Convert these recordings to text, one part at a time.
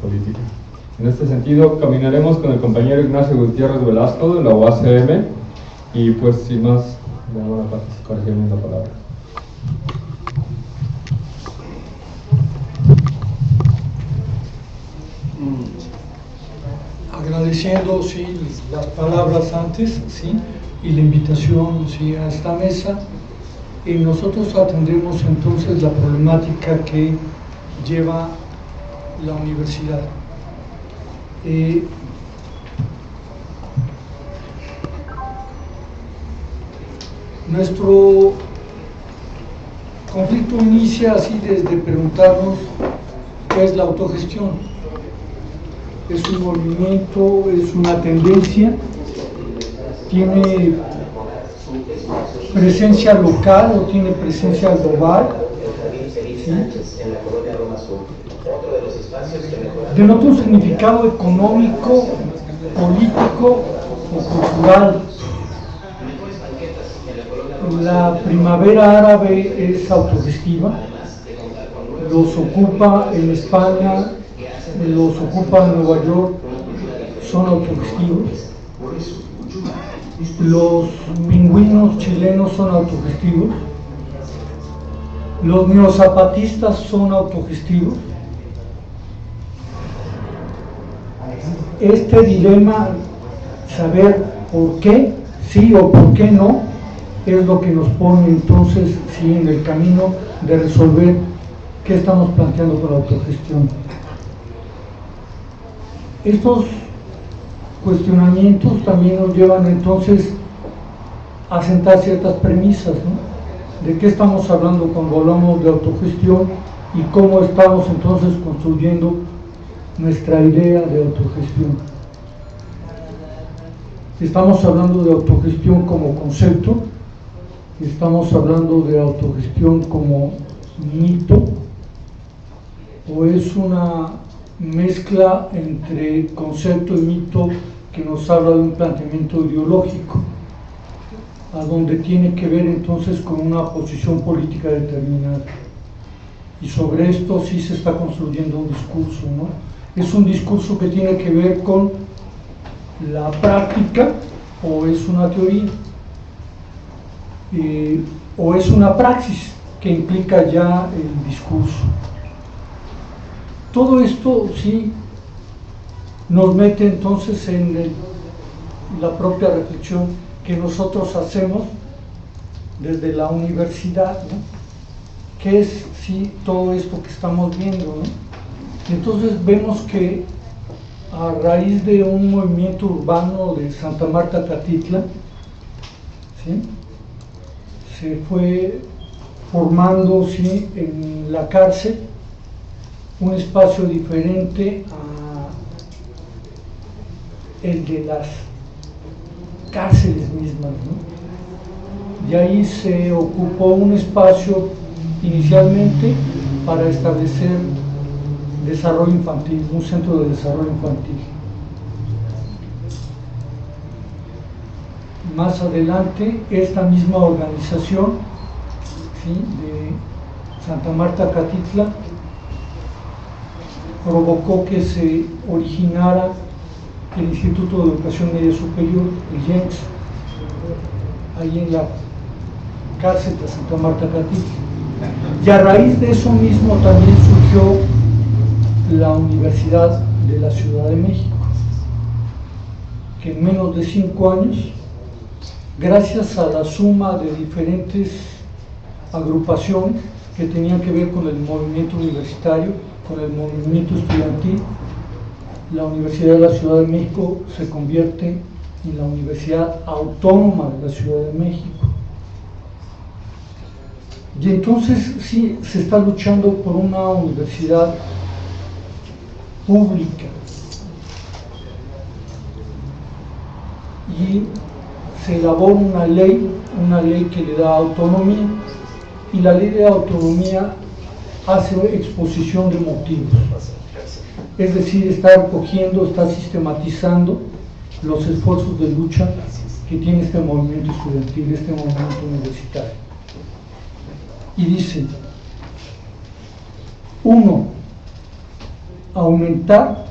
política. En este sentido, caminaremos con el compañero Ignacio Gutiérrez Velasco de la UACM y pues sin más, de alguna parte se corregirme la palabra. Agradeciendo sí, las palabras antes sí, y la invitación sí, a esta mesa, y nosotros atendremos entonces la problemática que lleva la universidad. Nuestro conflicto inicia así desde preguntarnos qué es la autogestión. Es un movimiento, es una tendencia, tiene presencia local o tiene presencia global, ¿sí? Denota un significado económico, político o cultural. La primavera árabe es autogestiva, los ocupa en España, los ocupa en Nueva York, son autogestivos. Los pingüinos chilenos son autogestivos. Los neozapatistas son autogestivos. Este dilema, saber por qué sí o por qué no, es lo que nos pone entonces sí, en el camino de resolver qué estamos planteando con la autogestión. Estos cuestionamientos también nos llevan entonces a sentar ciertas premisas, ¿no? De qué estamos hablando cuando hablamos de autogestión y cómo estamos entonces construyendo nuestra idea de autogestión. Estamos hablando de autogestión como concepto, estamos hablando de autogestión como mito, o es una mezcla entre concepto y mito que nos habla de un planteamiento ideológico, a donde tiene que ver entonces con una posición política determinada. Y sobre esto sí se está construyendo un discurso, ¿no? Es un discurso que tiene que ver con la práctica, o es una teoría, o es una praxis que implica ya el discurso. Todo esto sí nos mete entonces en la propia reflexión que nosotros hacemos desde la universidad, ¿no? ¿Qué es sí todo esto que estamos viendo, ¿no? Entonces vemos que a raíz de un movimiento urbano de Santa Marta Catitla, ¿sí? Se fue formando ¿sí? en la cárcel un espacio diferente a el de las cárceles mismas, ¿no? Y ahí se ocupó un espacio inicialmente para establecer desarrollo infantil, un centro de desarrollo infantil. Más adelante, esta misma organización ¿sí? de Santa Marta Catitla provocó que se originara el Instituto de Educación Media Superior, el IENS, ahí en la cárcel de Santa Marta Catitla. Y a raíz de eso mismo también surgió la Universidad de la Ciudad de México, que en menos de 5 años, gracias a la suma de diferentes agrupaciones que tenían que ver con el movimiento universitario, con el movimiento estudiantil, la Universidad de la Ciudad de México se convierte en la Universidad Autónoma de la Ciudad de México. Y entonces sí, se está luchando por una universidad pública y se elabora una ley que le da autonomía, y la ley de autonomía hace exposición de motivos, es decir, está recogiendo, está sistematizando los esfuerzos de lucha que tiene este movimiento estudiantil, este movimiento universitario. Y dice: 1. aumentar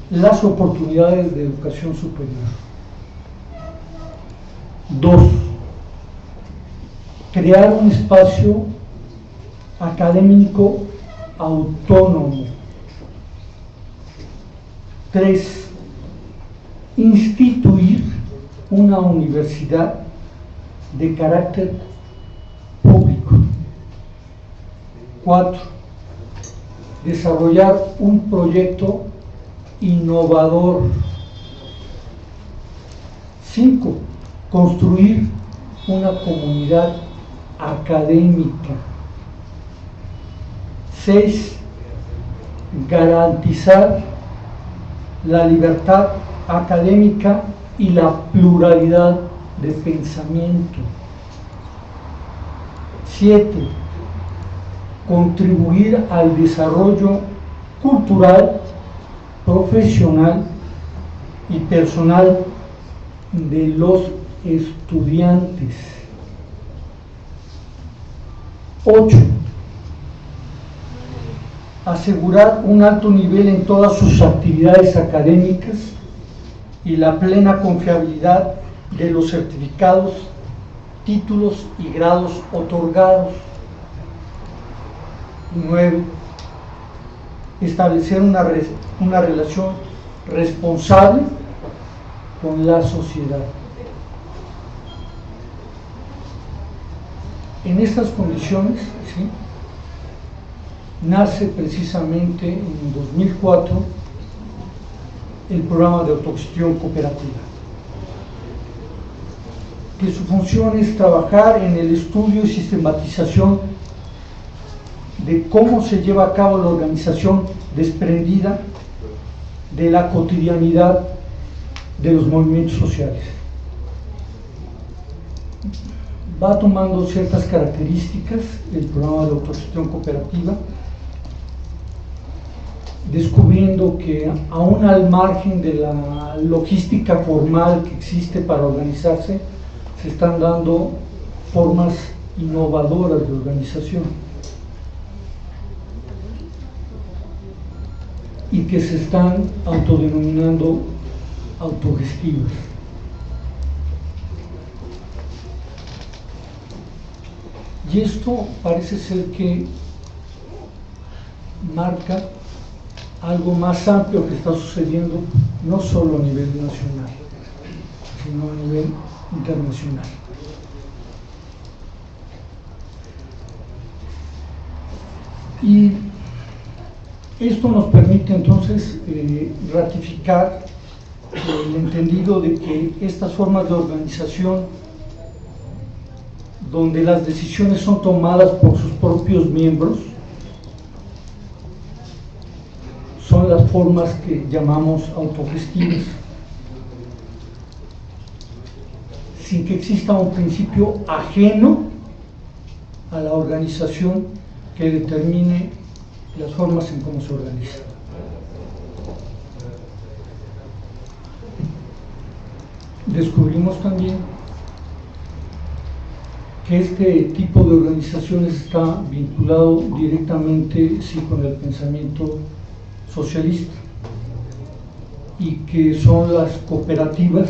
las oportunidades de educación superior. 2. Crear un espacio académico autónomo. 3. Instituir una universidad de carácter público. 4. Desarrollar un proyecto innovador. 5. Construir una comunidad académica. 6. Garantizar la libertad académica y la pluralidad de pensamiento. 7. Contribuir al desarrollo cultural, profesional y personal de los estudiantes. 8. Asegurar un alto nivel en todas sus actividades académicas y la plena confiabilidad de los certificados, títulos y grados otorgados. 9. Establecer una relación responsable con la sociedad. En estas condiciones, ¿sí?, nace precisamente en 2004 el programa de autogestión cooperativa, que su función es trabajar en el estudio y sistematización de cómo se lleva a cabo la organización desprendida de la cotidianidad de los movimientos sociales. Va tomando ciertas características el programa de autogestión cooperativa, descubriendo que aún al margen de la logística formal que existe para organizarse, se están dando formas innovadoras de organización y que se están autodenominando autogestivas. Y esto parece ser que marca algo más amplio que está sucediendo no solo a nivel nacional, sino a nivel internacional. Y esto nos permite entonces ratificar el entendido de que estas formas de organización, donde las decisiones son tomadas por sus propios miembros, son las formas que llamamos autogestivas, sin que exista un principio ajeno a la organización que determine las formas en cómo se organiza. Descubrimos también que este tipo de organizaciones está vinculado directamente, sí, con el pensamiento socialista, y que son las cooperativas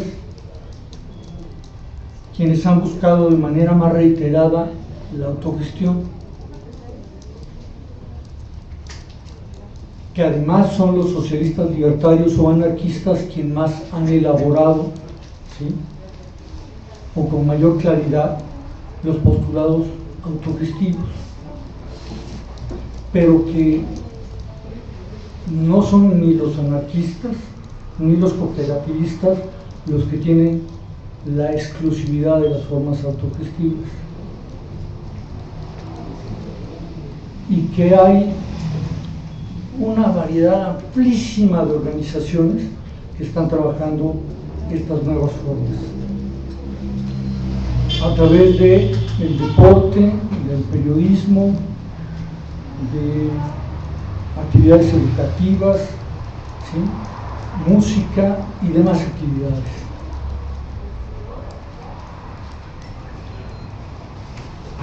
quienes han buscado de manera más reiterada la autogestión, que además son los socialistas libertarios o anarquistas quienes más han elaborado, ¿sí?, o con mayor claridad, los postulados autogestivos, pero que no son ni los anarquistas ni los cooperativistas los que tienen la exclusividad de las formas autogestivas, y que hay una variedad amplísima de organizaciones que están trabajando estas nuevas formas a través del deporte, del periodismo, de actividades educativas, ¿sí?, música y demás actividades.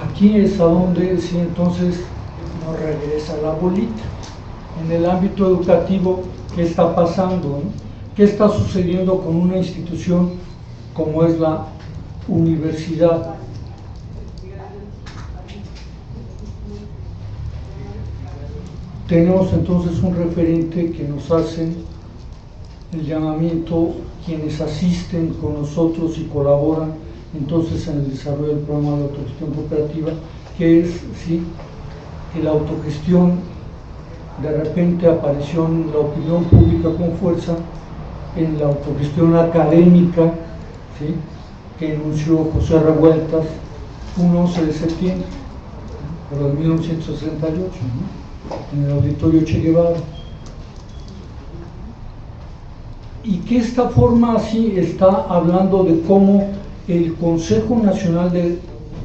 Aquí es a donde, sí, entonces nos regresa la bolita, en el ámbito educativo, ¿qué está pasando? ¿No? ¿Qué está sucediendo con una institución como es la universidad? Tenemos entonces un referente que nos hace el llamamiento quienes asisten con nosotros y colaboran entonces en el desarrollo del programa de autogestión cooperativa, que es ¿sí? que la autogestión de repente apareció en la opinión pública con fuerza, en la autogestión académica, ¿sí? que enunció José Revueltas un 11 de septiembre de 1968, ¿no? en el auditorio Che Guevara. Y que esta forma así está hablando de cómo el Consejo Nacional de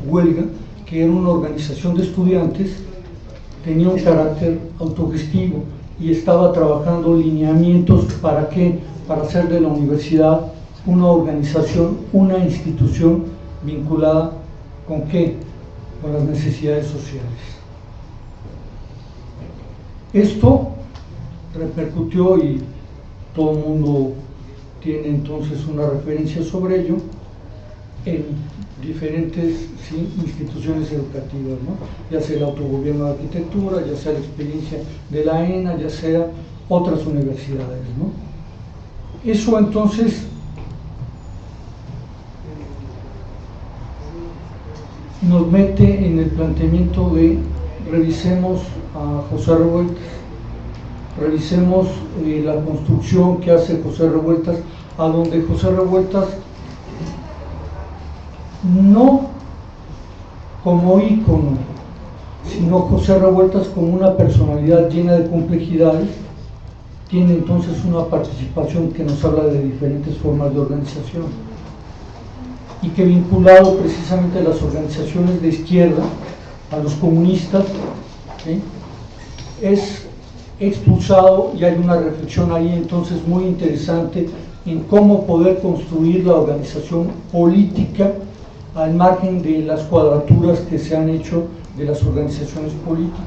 Huelga, que era una organización de estudiantes, tenía un carácter autogestivo y estaba trabajando lineamientos para qué, para hacer de la universidad una organización, una institución vinculada con qué, con las necesidades sociales. Esto repercutió y todo el mundo tiene entonces una referencia sobre ello en diferentes ¿sí? instituciones educativas, ¿no? ya sea el autogobierno de arquitectura, ya sea la experiencia de la ENA, ya sea otras universidades, ¿no? Eso entonces nos mete en el planteamiento de revisemos a José Revueltas, revisemos la construcción que hace José Revueltas, a donde José Revueltas no como ícono, sino José Revueltas como una personalidad llena de complejidades, tiene entonces una participación que nos habla de diferentes formas de organización y que vinculado precisamente a las organizaciones de izquierda, a los comunistas, ¿sí? es expulsado, y hay una reflexión ahí entonces muy interesante en cómo poder construir la organización política al margen de las cuadraturas que se han hecho de las organizaciones políticas.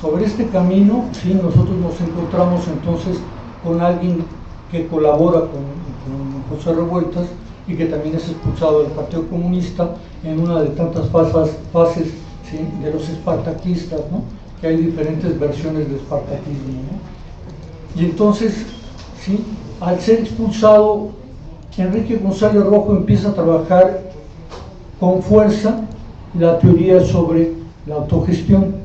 Sobre este camino, sí, nosotros nos encontramos entonces con alguien que colabora con José Revueltas y que también es expulsado del Partido Comunista en una de tantas fases ¿sí? de los espartaquistas, ¿no? que hay diferentes versiones de espartaquismo, ¿no? Y entonces, ¿sí? al ser expulsado, Enrique González Rojo empieza a trabajar con fuerza la teoría sobre la autogestión.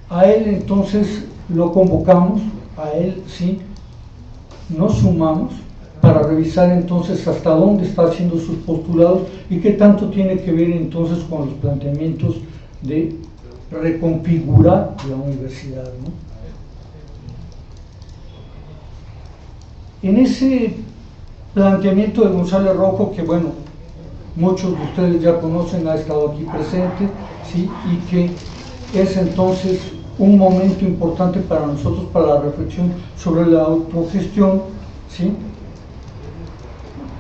A él entonces lo convocamos, a él sí, nos sumamos para revisar entonces hasta dónde está haciendo sus postulados y qué tanto tiene que ver entonces con los planteamientos de reconfigurar la universidad, ¿no? En ese planteamiento de González Rojo, que bueno, muchos de ustedes ya conocen, ha estado aquí presente, ¿sí? y que es entonces un momento importante para nosotros, para la reflexión sobre la autogestión, ¿sí?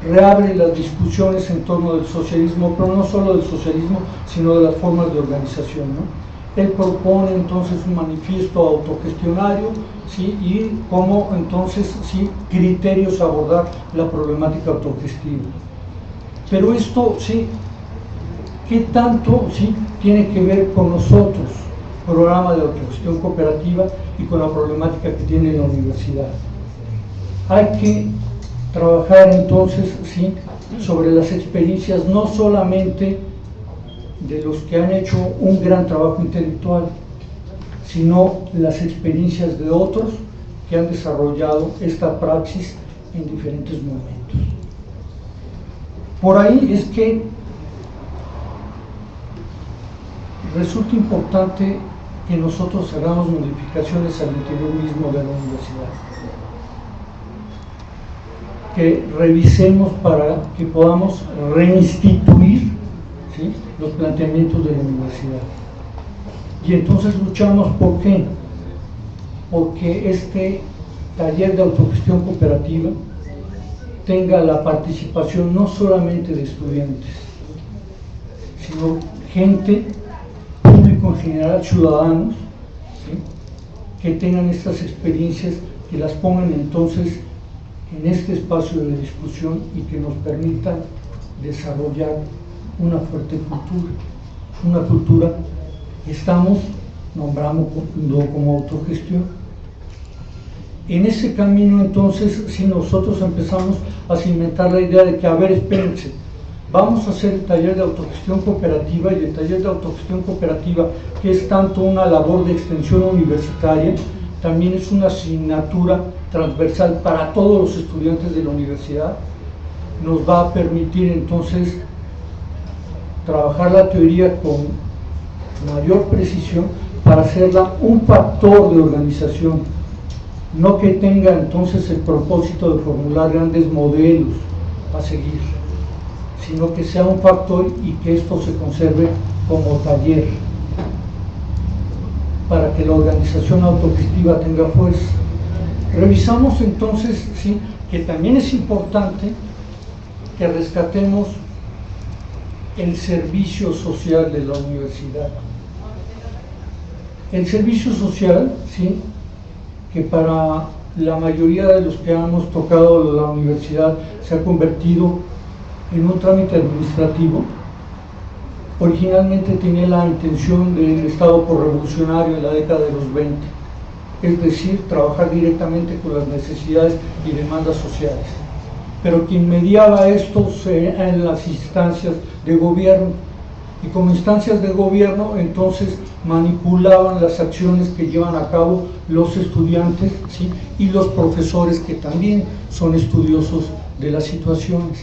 reabre las discusiones en torno del socialismo, pero no solo del socialismo, sino de las formas de organización, ¿no? Él propone entonces un manifiesto autogestionario, ¿sí? y cómo entonces ¿sí? criterios a abordar la problemática autogestiva. Pero esto, ¿sí? ¿qué tanto ¿sí? tiene que ver con nosotros, programa de autogestión cooperativa, y con la problemática que tiene la universidad? Hay que trabajar entonces ¿sí? sobre las experiencias no solamente de los que han hecho un gran trabajo intelectual, sino las experiencias de otros que han desarrollado esta praxis en diferentes momentos. Por ahí es que resulta importante que nosotros hagamos modificaciones al interior mismo de la universidad, que revisemos para que podamos reinstituir ¿sí? los planteamientos de la universidad. Y entonces luchamos, ¿por qué? Porque este taller de autogestión cooperativa tenga la participación no solamente de estudiantes, sino gente, público público en general, ciudadanos, ¿sí?, que tengan estas experiencias, que las pongan entonces en este espacio de discusión y que nos permitan desarrollar una fuerte cultura, una cultura que estamos nombrando como autogestión. En ese camino entonces, si nosotros empezamos a cimentar la idea de que, a ver, espérense, vamos a hacer el taller de autogestión cooperativa, y el taller de autogestión cooperativa, que es tanto una labor de extensión universitaria, también es una asignatura transversal para todos los estudiantes de la universidad, nos va a permitir entonces trabajar la teoría con mayor precisión para hacerla un factor de organización, no que tenga entonces el propósito de formular grandes modelos a seguir, sino que sea un factor y que esto se conserve como taller, para que la organización autogestiva tenga fuerza. Revisamos entonces, sí, que también es importante que rescatemos el servicio social de la universidad. El servicio social, sí, que para la mayoría de los que hemos tocado la universidad se ha convertido en un trámite administrativo, originalmente tenía la intención del Estado por-revolucionario en la década de los 20, es decir, trabajar directamente con las necesidades y demandas sociales. Pero quien mediaba esto eran las instancias de gobierno, y como instancias de gobierno entonces manipulaban las acciones que llevan a cabo los estudiantes, ¿sí?, y los profesores, que también son estudiosos de las situaciones.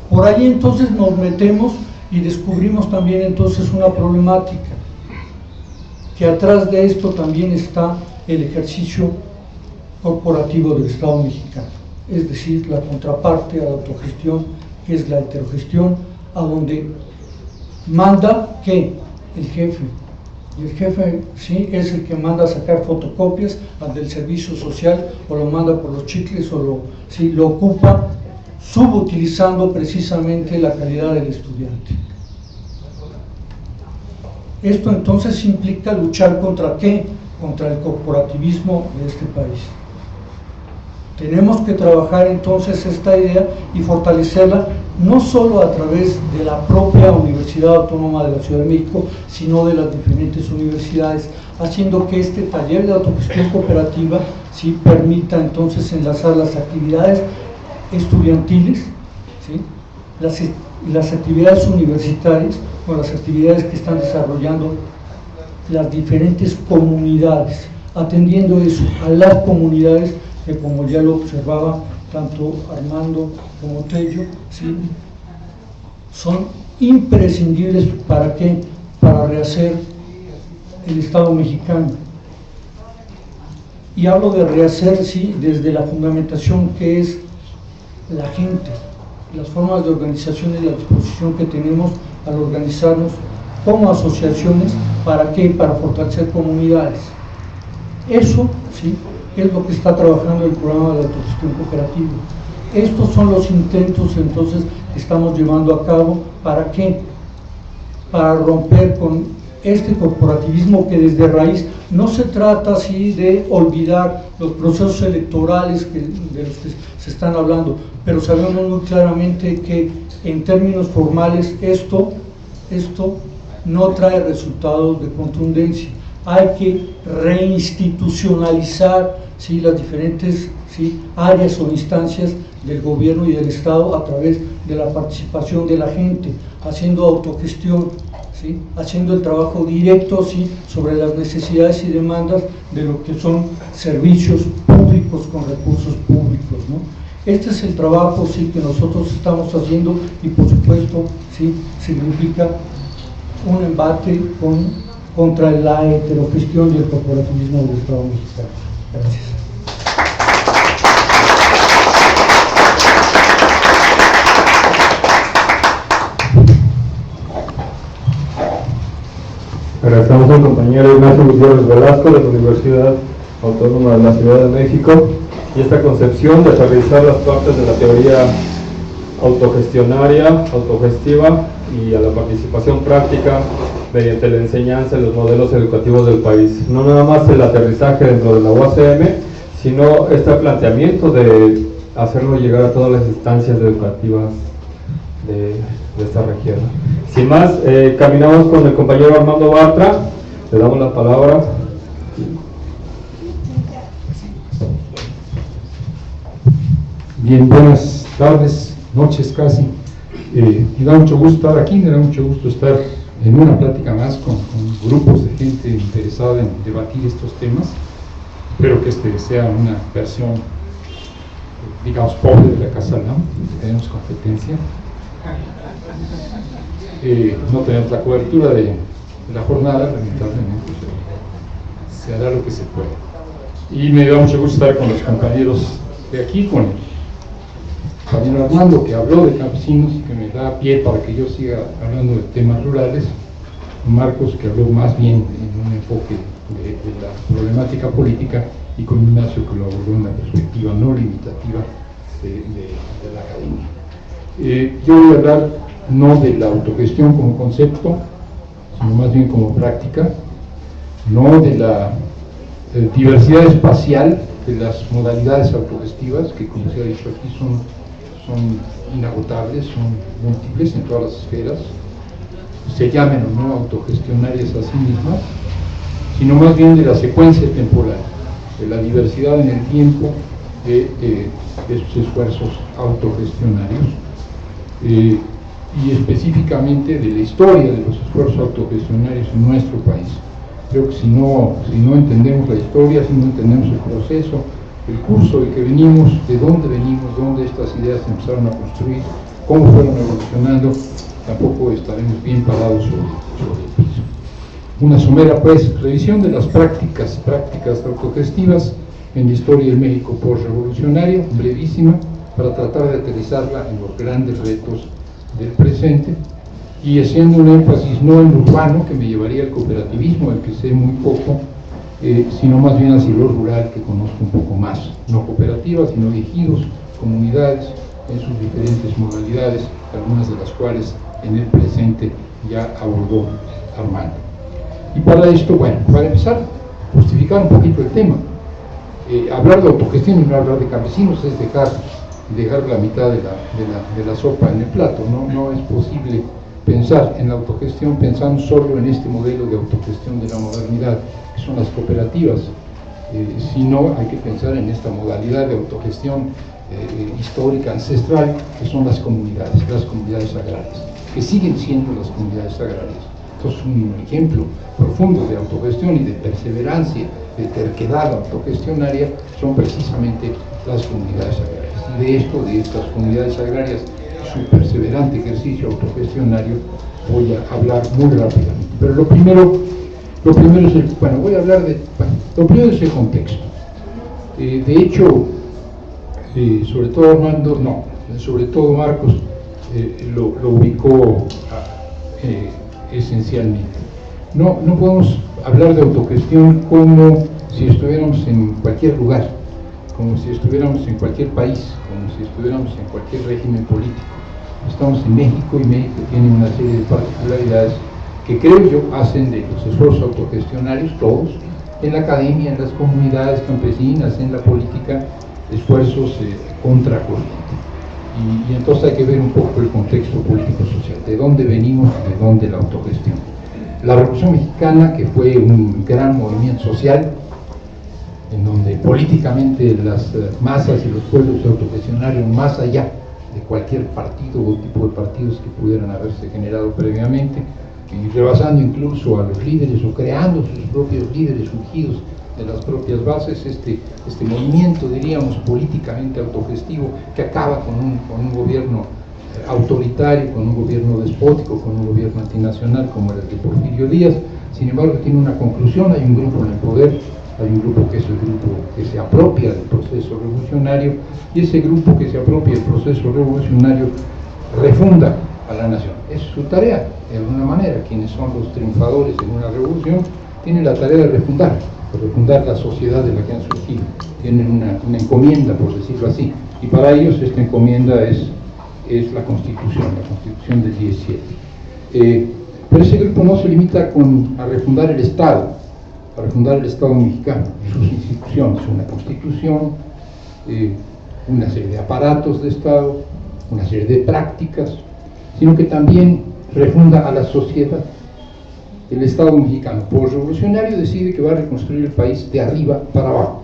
Por ahí entonces nos metemos y descubrimos también entonces una problemática, que atrás de esto también está el ejercicio corporativo del Estado mexicano, es decir, la contraparte a la autogestión, que es la heterogestión, a donde manda ¿qué? El jefe, y el jefe, sí, es el que manda a sacar fotocopias al del servicio social, o lo manda por los chicles, o lo ocupa subutilizando precisamente la calidad del estudiante. Esto entonces implica luchar ¿contra qué? Contra el corporativismo de este país. Tenemos que trabajar entonces esta idea y fortalecerla, no solo a través de la propia Universidad Autónoma de la Ciudad de México, sino de las diferentes universidades, haciendo que este taller de autogestión cooperativa sí permita entonces enlazar las actividades estudiantiles, ¿sí?, las actividades universitarias con las actividades que están desarrollando las diferentes comunidades, atendiendo eso a las comunidades que, como ya lo observaba tanto Armando como Tello, ¿sí?, son imprescindibles. ¿Para qué? Para rehacer el Estado mexicano. Y hablo de rehacer, sí, desde la fundamentación que es la gente, las formas de organización y la disposición que tenemos al organizarnos como asociaciones. ¿Para qué? Para fortalecer comunidades. Eso, sí, es lo que está trabajando el programa de autogestión cooperativa. Estos son los intentos entonces que estamos llevando a cabo. ¿Para qué? Para romper con este corporativismo que desde raíz no se trata así de olvidar los procesos electorales de los que se están hablando, pero sabemos muy claramente que en términos formales esto no trae resultados de contundencia. Hay que reinstitucionalizar, ¿sí?, las diferentes, ¿sí?, áreas o instancias del gobierno y del Estado a través de la participación de la gente, haciendo autogestión, ¿sí?, haciendo el trabajo directo, ¿sí?, sobre las necesidades y demandas de lo que son servicios públicos con recursos públicos, ¿no? Este es el trabajo, sí, que nosotros estamos haciendo, y por supuesto, sí, significa un embate contra la heterogestión y el corporativismo del Estado mexicano. Gracias. Agradecemos al compañero Ignacio Gutiérrez Velasco de la Universidad Autónoma de la Ciudad de México, y esta concepción de aterrizar las partes de la teoría autogestionaria, autogestiva, y a la participación práctica mediante la enseñanza en los modelos educativos del país. No nada más el aterrizaje dentro de la UACM, sino este planteamiento de hacerlo llegar a todas las instancias educativas de esta región. Sin más, caminamos con el compañero Armando Bartra, le damos la palabra. Bien, buenas tardes, noches casi. Me da mucho gusto estar aquí, me da mucho gusto estar en una plática más con grupos de gente interesada en debatir estos temas. Espero que este sea una versión, digamos, pobre de la Casa LAM, tenemos competencia. No tenemos la cobertura de la jornada, lamentablemente, pero se hará lo que se puede. Y me da mucho gusto estar con los compañeros de aquí, con el compañero Armando, que habló de campesinos y que me da pie para que yo siga hablando de temas rurales, con Marcos, que habló más bien en un enfoque de la problemática política, y con Ignacio, que lo abordó en una perspectiva no limitativa de la academia. Yo voy a hablar no de la autogestión como concepto, sino más bien como práctica, no de la diversidad espacial de las modalidades autogestivas, que como se ha dicho aquí son inagotables, son múltiples en todas las esferas, se llamen o no autogestionarias a sí mismas, sino más bien de la secuencia temporal, de la diversidad en el tiempo de esos esfuerzos autogestionarios, y específicamente de la historia de los esfuerzos autogestionarios en nuestro país. Creo que si no entendemos la historia, si no entendemos el proceso, el curso del que venimos, de dónde estas ideas se empezaron a construir, cómo fueron evolucionando, tampoco estaremos bien parados sobre el piso. Una somera, pues, revisión de las prácticas autogestivas en la historia del México postrevolucionario, brevísima, para tratar de aterrizarla en los grandes retos del presente, y haciendo un énfasis no en lo urbano, que me llevaría al cooperativismo, del que sé muy poco, sino más bien hacia lo rural, que conozco un poco más. No cooperativas, sino ejidos, comunidades, en sus diferentes modalidades, algunas de las cuales en el presente ya abordó Armando. Y para esto, bueno, para empezar, justificar un poquito el tema. Hablar de autogestión y no hablar de campesinos es dejar la mitad de la sopa en el plato. No es posible pensar en la autogestión pensando solo en este modelo de autogestión de la modernidad, que son las cooperativas, sino hay que pensar en esta modalidad de autogestión histórica, ancestral, que son las comunidades agrarias, que siguen siendo las comunidades agrarias. Entonces, un ejemplo profundo de autogestión y de perseverancia, de terquedad autogestionaria, son precisamente las comunidades agrarias. Y de estas comunidades agrarias, su perseverante ejercicio autogestionario, voy a hablar muy rápidamente. Pero lo primero es lo primero es el contexto. De hecho, sobre todo Marcos lo ubicó esencialmente. No podemos hablar de autogestión como si estuviéramos en cualquier lugar, como si estuviéramos en cualquier país, como si estuviéramos en cualquier régimen político. Estamos en México, y México tiene una serie de particularidades que creo yo hacen de los esfuerzos autogestionarios, todos, en la academia, en las comunidades campesinas, en la política, esfuerzos contracorriente. Y entonces hay que ver un poco el contexto político-social, de dónde venimos y de dónde la autogestión. La Revolución Mexicana, que fue un gran movimiento social, en donde políticamente las masas y los pueblos se autogestionaron más allá de cualquier partido o tipo de partidos que pudieran haberse generado previamente, y rebasando incluso a los líderes o creando sus propios líderes surgidos de las propias bases, este movimiento, diríamos, políticamente autogestivo, que acaba con un gobierno autoritario, con un gobierno despótico, con un gobierno antinacional como el de Porfirio Díaz. Sin embargo, tiene una conclusión: hay un grupo en el poder, hay un grupo que es el grupo que se apropia del proceso revolucionario, y ese grupo que se apropia del proceso revolucionario refunda a la nación. Es su tarea, de alguna manera. Quienes son los triunfadores en una revolución tienen la tarea de refundar la sociedad de la que han surgido. Tienen una encomienda, por decirlo así, y para ellos esta encomienda es la Constitución del 17. Pero ese grupo no se limita a refundar el Estado mexicano, sus instituciones, una constitución, una serie de aparatos de Estado, una serie de prácticas, sino que también refunda a la sociedad. El Estado mexicano, posrevolucionario, decide que va a reconstruir el país de arriba para abajo,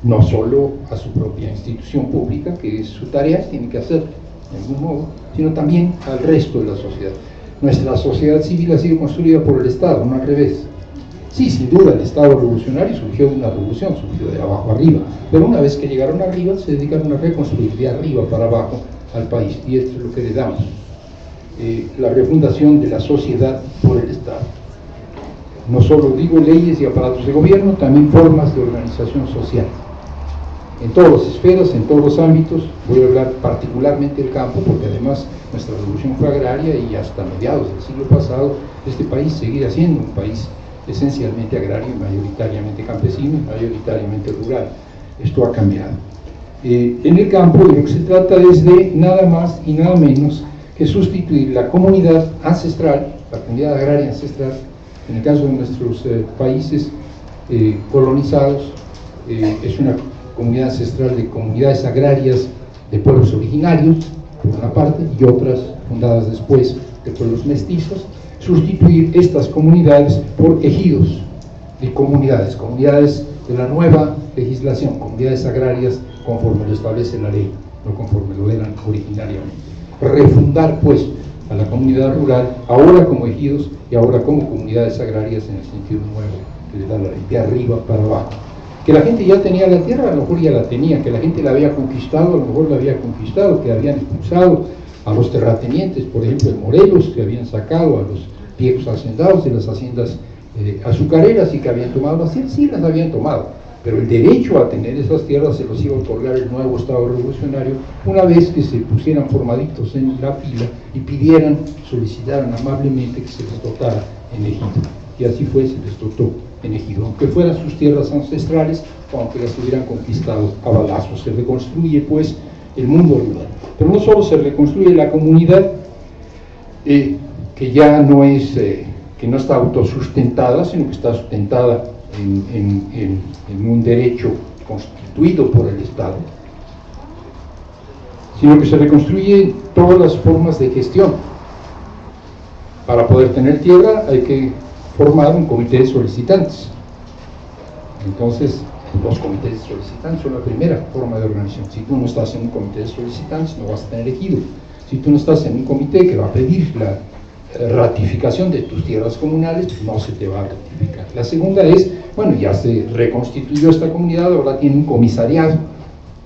no solo a su propia institución pública, que es su tarea, tiene que hacer de algún modo, sino también al resto de la sociedad. Nuestra sociedad civil ha sido construida por el Estado, no al revés. Sí, sin duda, el Estado revolucionario surgió de una revolución, surgió de abajo arriba, pero una vez que llegaron arriba, se dedicaron a reconstruir de arriba para abajo al país, y esto es lo que le damos, la refundación de la sociedad por el Estado. No solo digo leyes y aparatos de gobierno, también formas de organización social. En todas las esferas, en todos los ámbitos, voy a hablar particularmente del campo, porque además nuestra revolución fue agraria y hasta mediados del siglo pasado este país seguirá siendo un país esencialmente agrario, mayoritariamente campesino, mayoritariamente rural. Esto ha cambiado. En el campo de lo que se trata es de nada más y nada menos que sustituir la comunidad ancestral, la comunidad agraria ancestral, en el caso de nuestros países colonizados, es una comunidad ancestral de comunidades agrarias de pueblos originarios, por una parte, y otras fundadas después de pueblos mestizos. Sustituir estas comunidades por ejidos de comunidades de la nueva legislación, comunidades agrarias conforme lo establece la ley, no conforme lo eran originariamente. Refundar pues a la comunidad rural, ahora como ejidos y ahora como comunidades agrarias en el sentido nuevo, que le da la ley, de arriba para abajo. Que la gente ya tenía la tierra, a lo mejor ya la tenía, que la gente la había conquistado, a lo mejor la había conquistado, que habían expulsado a los terratenientes, por ejemplo en Morelos, que habían sacado a los viejos hacendados de las haciendas azucareras y que habían tomado las tierras, sí las habían tomado, pero el derecho a tener esas tierras se los iba a otorgar el nuevo Estado revolucionario una vez que se pusieran formaditos en la fila y solicitaran amablemente que se les dotara en ejido. Y así fue, se les dotó en ejido, aunque fueran sus tierras ancestrales o aunque las hubieran conquistado a balazos. Se reconstruye pues el mundo rural, pero no solo se reconstruye la comunidad que ya no es, que no está autosustentada, sino que está sustentada en un derecho constituido por el Estado, sino que se reconstruyen todas las formas de gestión. Para poder tener tierra hay que formar un comité de solicitantes. Entonces, los comités de solicitantes son la primera forma de organización. Si tú no estás en un comité de solicitantes, no vas a tener ejido. Si tú no estás en un comité que va a pedir la ratificación de tus tierras comunales, pues no se te va a ratificar. La segunda es, bueno, ya se reconstituyó esta comunidad, ahora tiene un comisariado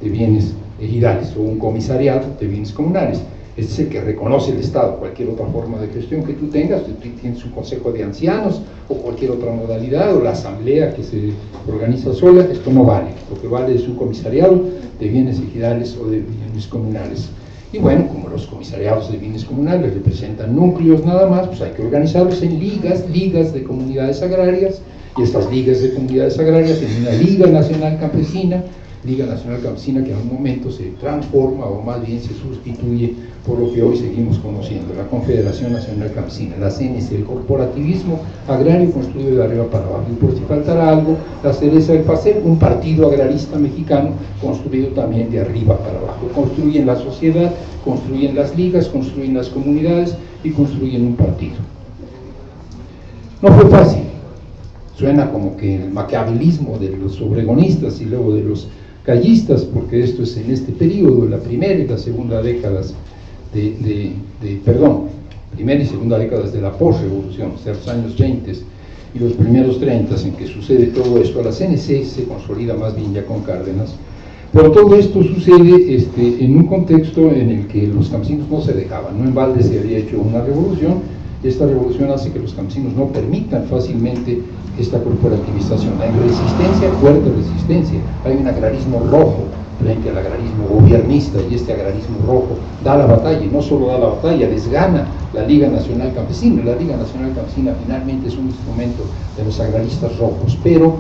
de bienes ejidales o un comisariado de bienes comunales. Este es el que reconoce el Estado. Cualquier otra forma de gestión que tú tengas, tú tienes un consejo de ancianos o cualquier otra modalidad, o la asamblea que se organiza sola, esto no vale. Lo que vale es un comisariado de bienes ejidales o de bienes comunales. Y bueno, como los comisariados de bienes comunales representan núcleos nada más, pues hay que organizarlos en ligas de comunidades agrarias, y estas ligas de comunidades agrarias en una Liga Nacional Campesina que en un momento se transforma o más bien se sustituye por lo que hoy seguimos conociendo, la Confederación Nacional Campesina, la CNC, el corporativismo agrario construido de arriba para abajo. Y por si faltara algo, la cereza del pastel, un partido agrarista mexicano construido también de arriba para abajo. Construyen la sociedad, construyen las ligas, construyen las comunidades y construyen un partido. No fue fácil. Suena como que el maquiavelismo de los obregonistas y luego de los callistas, porque esto es en este periodo, la primera y la segunda décadas primera y segunda décadas de la posrevolución, o sea, los años 20 y los primeros 30 en que sucede todo esto. La CNC se consolida más bien ya con Cárdenas, pero todo esto sucede en un contexto en el que los campesinos no se dejaban, no en balde se había hecho una revolución, y esta revolución hace que los campesinos no permitan fácilmente esta corporativización. Hay resistencia, fuerte resistencia, hay un agrarismo rojo frente al agrarismo gobiernista, y este agrarismo rojo da la batalla, y no solo da la batalla, les gana la Liga Nacional Campesina. La Liga Nacional Campesina finalmente es un instrumento de los agraristas rojos, pero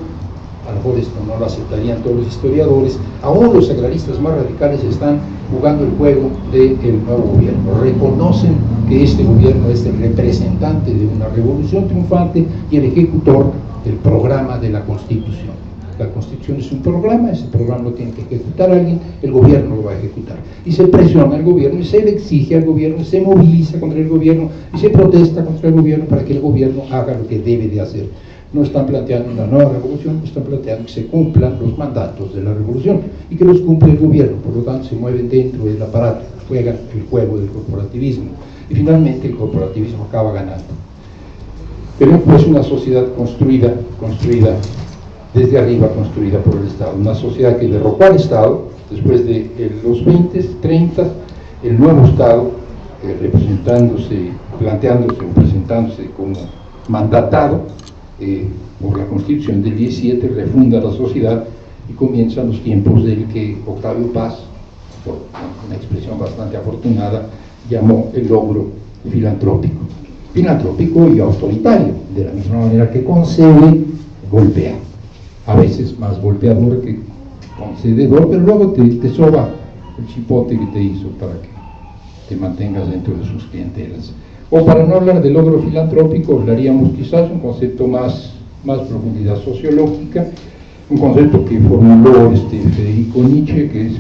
a lo mejor esto no lo aceptarían todos los historiadores. Aún los agraristas más radicales están jugando el juego del nuevo gobierno, reconocen que este gobierno es el representante de una revolución triunfante y el ejecutor del programa de la Constitución. La Constitución es un programa, ese programa lo tiene que ejecutar alguien, el gobierno lo va a ejecutar. Y se presiona al gobierno, y se le exige al gobierno, y se moviliza contra el gobierno, y se protesta contra el gobierno para que el gobierno haga lo que debe de hacer. No están planteando una nueva revolución, están planteando que se cumplan los mandatos de la revolución, y que los cumple el gobierno, por lo tanto se mueven dentro del aparato, juegan el juego del corporativismo, y finalmente el corporativismo acaba ganando. Pero pues una sociedad construida desde arriba, construida por el Estado, una sociedad que derrocó al Estado después de los 20, 30, el nuevo Estado planteándose o presentándose como mandatado por la Constitución del 17, refunda la sociedad y comienzan los tiempos del que Octavio Paz, por una expresión bastante afortunada, llamó el logro filantrópico y autoritario, de la misma manera que concede, golpea, a veces más golpeador que concededor, pero luego te soba el chipote que te hizo para que te mantengas dentro de sus clientelas. O para no hablar de logro filantrópico, hablaríamos quizás un concepto más profundidad sociológica, un concepto que formuló Federico Nietzsche, que es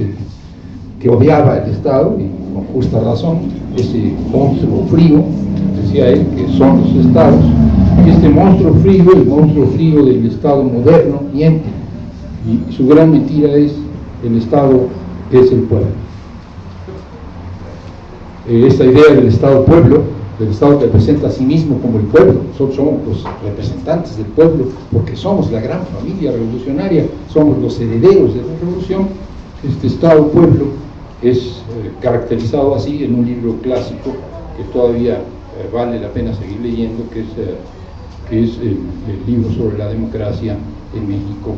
que odiaba el Estado, y con justa razón, ese monstruo frío, decía él, que son los Estados, y este monstruo frío, el monstruo frío del Estado moderno, miente, y su gran mentira es: el Estado es el pueblo. Esta idea del Estado-pueblo, del Estado que representa a sí mismo como el pueblo, somos los representantes del pueblo, porque somos la gran familia revolucionaria, somos los herederos de la revolución. Este Estado-pueblo es caracterizado así en un libro clásico que todavía vale la pena seguir leyendo, que es el libro sobre la democracia en México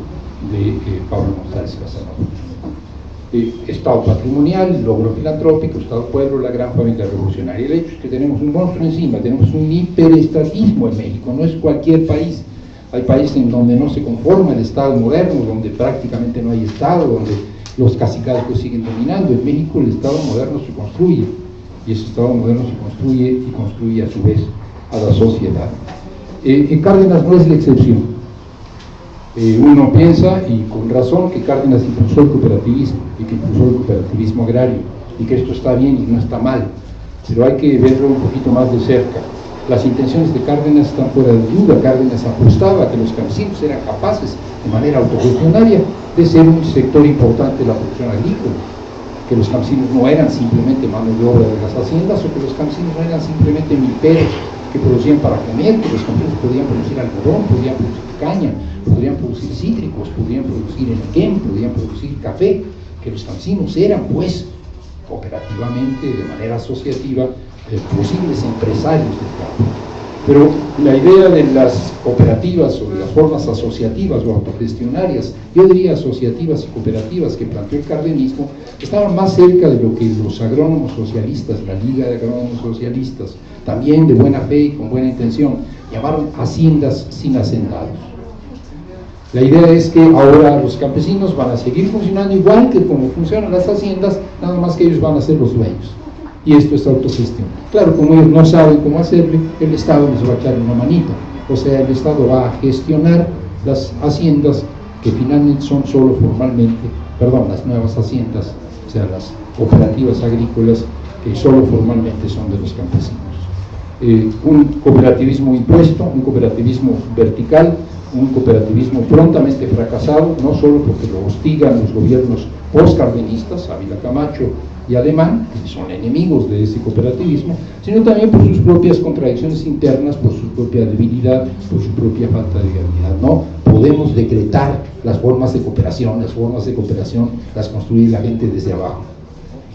de Pablo González Casanova. Estado patrimonial, logro filantrópico, Estado-pueblo, la gran familia revolucionaria. El hecho es que tenemos un monstruo encima, tenemos un hiperestatismo en México, no es cualquier país. Hay países en donde no se conforma el Estado moderno, donde prácticamente no hay Estado, donde los cacicazgos siguen dominando. En México el Estado moderno se construye, y ese Estado moderno se construye y construye a su vez a la sociedad. Cárdenas no es la excepción. Uno piensa, y con razón, que Cárdenas impulsó el cooperativismo, y que impulsó el cooperativismo agrario, y que esto está bien y no está mal, pero hay que verlo un poquito más de cerca. Las intenciones de Cárdenas están fuera de duda. Cárdenas apostaba a que los campesinos eran capaces, de manera autogestionaria, de ser un sector importante de la producción agrícola, que los campesinos no eran simplemente mano de obra de las haciendas, o que los campesinos no eran simplemente milperos que producían para comer, que los campesinos podían producir algodón, podían producir caña, podrían producir cítricos, podrían producir enequén, podrían producir café, que los campesinos eran, pues, cooperativamente, de manera asociativa, posibles empresarios del campo. Pero la idea de las cooperativas o de las formas asociativas o autogestionarias, yo diría asociativas y cooperativas, que planteó el cardenismo, estaban más cerca de lo que los agrónomos socialistas, la Liga de Agrónomos Socialistas, también de buena fe y con buena intención, llamaron haciendas sin hacendados. La idea es que ahora los campesinos van a seguir funcionando igual que como funcionan las haciendas, nada más que ellos van a ser los dueños. Y esto es autogestión. Claro, como ellos no saben cómo hacerlo, el Estado les va a echar una manita. O sea, el Estado va a gestionar las haciendas que finalmente son solo formalmente, las nuevas haciendas, o sea, las cooperativas agrícolas que solo formalmente son de los campesinos. Un cooperativismo impuesto, un cooperativismo vertical, un cooperativismo prontamente fracasado, no solo porque lo hostigan los gobiernos postcardenistas, Ávila Camacho y Alemán, que son enemigos de ese cooperativismo, sino también por sus propias contradicciones internas, por su propia debilidad, por su propia falta de viabilidad. No podemos decretar las formas de cooperación las construye la gente desde abajo.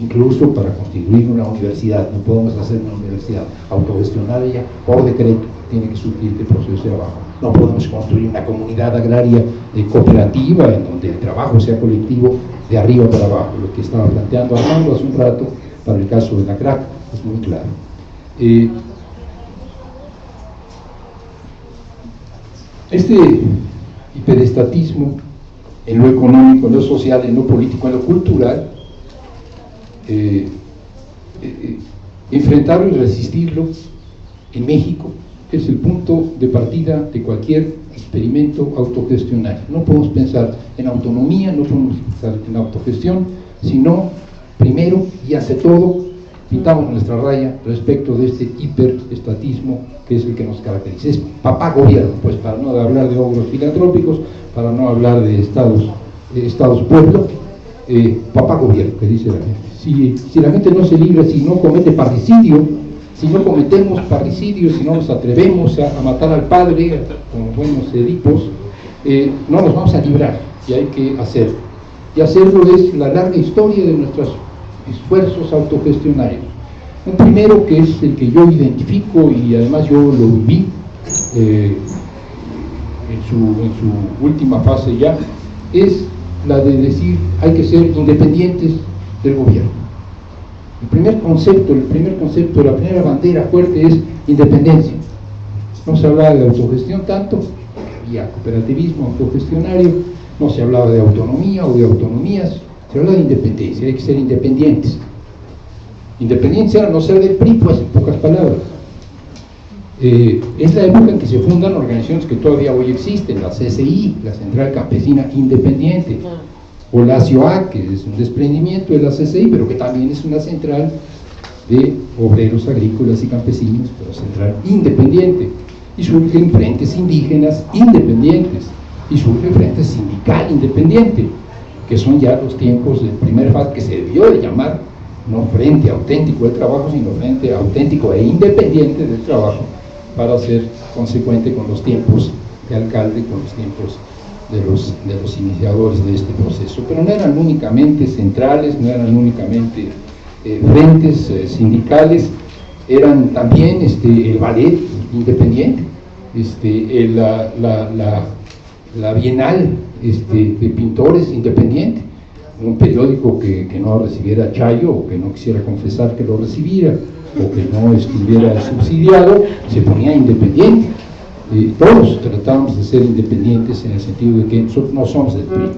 Incluso para constituir una universidad, no podemos hacer una universidad autogestionaria por decreto, tiene que surgir el proceso de abajo. No podemos construir una comunidad agraria cooperativa en donde el trabajo sea colectivo de arriba para abajo. Lo que estaba planteando Armando hace un rato para el caso de la CRAC es muy claro. Este hiperestatismo en lo económico, en lo social, en lo político, en lo cultural, enfrentarlo y resistirlo en México es el punto de partida de cualquier experimento autogestionario. No podemos pensar en autonomía, no podemos pensar en autogestión, sino primero y ante todo pintamos nuestra raya respecto de este hiperestatismo que es el que nos caracteriza. Es papá gobierno, pues, para no hablar de ogros filantrópicos, para no hablar de estados pueblo, papá gobierno, que dice la gente. Si la gente no se libra, si no comete parricidio, si no cometemos parricidio, si no nos atrevemos a matar al padre como buenos edipos, no nos vamos a librar, y hay que hacerlo. Y hacerlo es la larga historia de nuestros esfuerzos autogestionarios. Un primero, que es el que yo identifico y además yo lo viví en su última fase ya, es la de decir hay que ser independientes del gobierno. El primer concepto, la primera bandera fuerte es independencia. No se hablaba de autogestión tanto, porque había cooperativismo autogestionario, no se hablaba de autonomía o de autonomías, se habla de independencia, hay que ser independientes. Independencia era no ser del PRI, pues, en pocas palabras. Es la época en que se fundan organizaciones que todavía hoy existen, la CCI, la Central Campesina Independiente, o la CIOAC, que es un desprendimiento de la CCI, pero que también es una central de obreros agrícolas y campesinos, pero central independiente. Y surgen frentes indígenas independientes, y surge el Frente Sindical Independiente, que son ya los tiempos del primer FAT, que se debió de llamar no Frente Auténtico del Trabajo, sino Frente Auténtico e Independiente del Trabajo, para ser consecuente con los tiempos de alcalde, con los tiempos de los iniciadores de este proceso. Pero no eran únicamente centrales, no eran únicamente frentes sindicales, eran también el ballet independiente, la Bienal de Pintores Independiente, un periódico que no recibiera Chayo, o que no quisiera confesar que lo recibiera, o que no estuviera subsidiado, se ponía independiente. Todos tratábamos de ser independientes en el sentido de que nosotros no somos del PRI.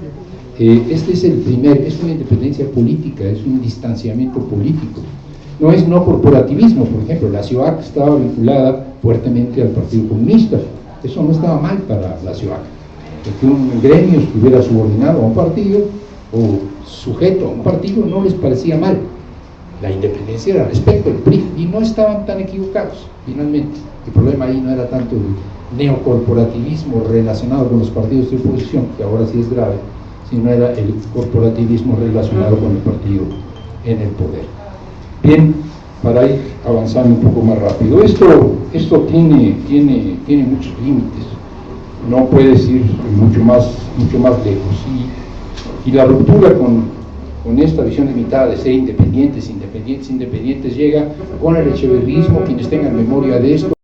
Este es el primer, es una independencia política, es un distanciamiento político. No es no corporativismo, por ejemplo, la CIOAC estaba vinculada fuertemente al Partido Comunista. Eso no estaba mal para la CIOAC. Que un gremio estuviera subordinado a un partido o sujeto a un partido no les parecía mal. La independencia era respecto al PRI y no estaban tan equivocados, finalmente. El problema ahí no era tanto el neocorporativismo relacionado con los partidos de oposición, que ahora sí es grave, sino era el corporativismo relacionado con el partido en el poder. Bien, para ir avanzando un poco más rápido, esto tiene muchos límites, no puedes ir mucho más lejos, y la ruptura con esta visión limitada de ser independientes llega con el echeverrismo. Quienes tengan memoria de esto